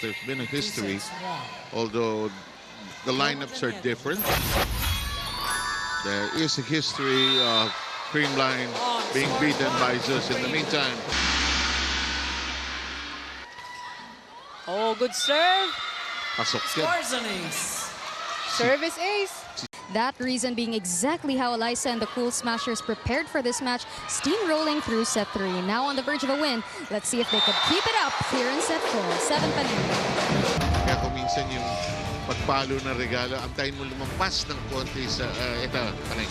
because there's been a history, although the lineups are different. There is a history of Creamline being beaten by Zeus in the meantime. Oh, good serve. Pasok yan. Scores an ace. Service ace. That reason being exactly how Alyssa and the Cool Smashers prepared for this match, steamrolling through set 3. Now on the verge of a win, let's see if they could keep it up here in set 4. 7 pa rin. Kaya kung minsan yung pagpalo na regalo, antayin mo lumampas ng konti sa, ito, panay.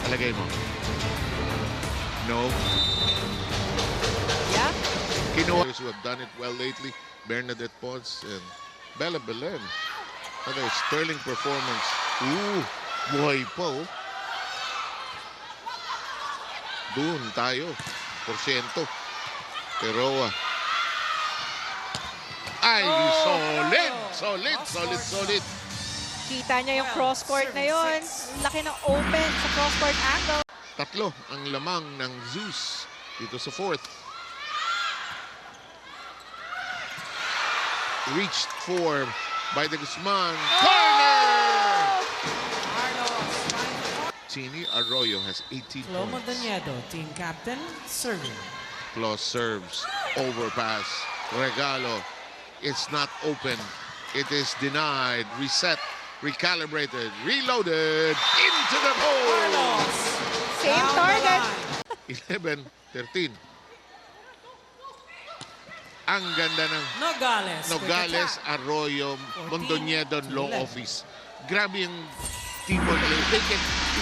Alagay mo. No. Yeah. Kinuha who have done it well lately, Bernadette Pons and Bella Belen. Another sterling performance. Ooh, buhay pa oh. Doon tayo. Porsyento. Peroa. Ay, solid. Kita niya yung cross-court na yun. Laki ng open sa cross-court angle. Tatlo ang lamang ng Zeus dito sa fourth. Reached for by the Guzman. Corner! Chini Arroyo has 18 Flo points. Mondoñedo, team captain, serving. Flo serves. Overpass. Regalo. It's not open. It is denied. Reset. Recalibrated. Reloaded. Into the hole. Carlos. Same Down the target. line. 11-13. Ang ganda ng Nogales. Nogales, Arroyo, Mondoñedo Law 14-11. Office. Grabe yung team work.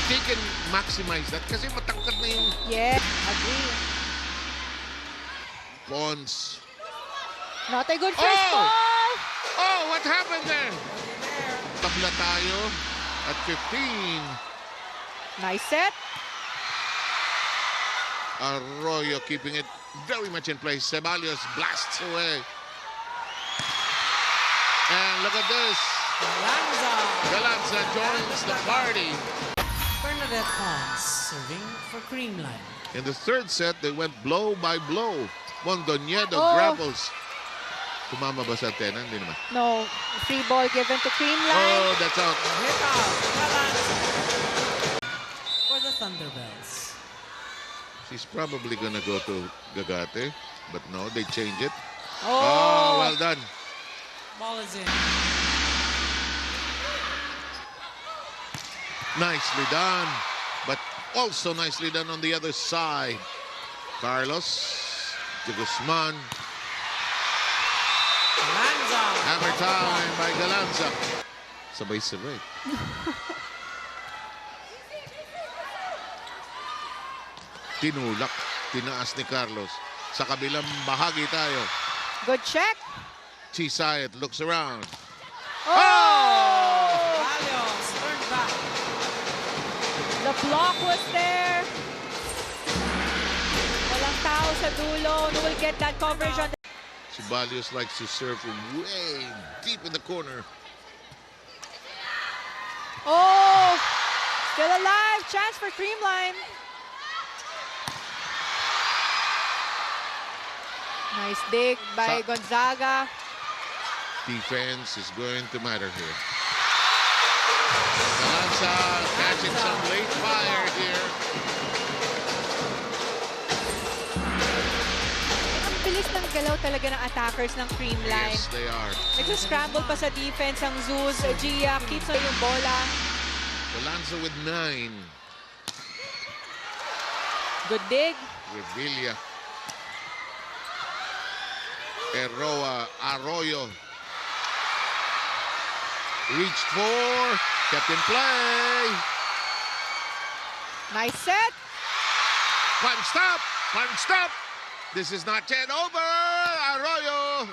They can maximize that kasi matangkad na yung Yeah, agree. Pons. Not a good first Oh! ball. Oh, what happened there? Tabla tayo at 15. Nice set. Arroyo keeping it very much in place. Ceballos blasts away. And look at this. Lanza. Galanza joins the party. Bernadette Pons, serving for Creamline. In the third set, they went blow by blow. Mondoñedo Oh. grapples. Tumama ba sa antena? Hindi naman. No, free ball given to Creamline. Oh, that's out. Hit out. Galanza. For the Thunderbells. She's probably gonna go to Gagate, but no, they change it. Oh, Oh, well done. Ball is in. Nicely done, but also nicely done on the other side. Carlos to Guzman. Lanza. Hammer time by Galanza. Sabay-sabay. Tinulak, tinaas ni Carlos. Sa kabilang bahagi tayo. good check. Chisayat looks around. Oh! Ceballos, turn back. The block was there. Walang tao sa dulo. No will get that coverage on the... Ceballos likes to serve from way deep in the corner. Oh! Still alive. Chance for Creamline. Nice dig by Gonzaga. Defense is going to matter here. Galanza catching some late fire here. Ang bilis ng galaw talaga ng attackers ng Creamline. Yes, they are. Nag-scramble pa sa defense ang Zeus. Gia keeps on yung bola. Galanza with 9. Good dig. Revilla. Peroa. Arroyo. Reached for. Kept in play. Nice set. Punched up. Punched up. This is not yet over. Arroyo.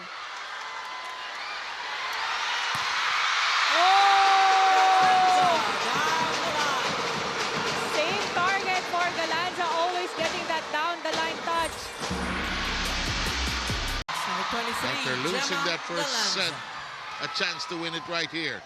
Oh! Same target for Galanza, always getting that down the line touch. Number 23. After losing Gemma that first Galanza. set, a chance to win it right here.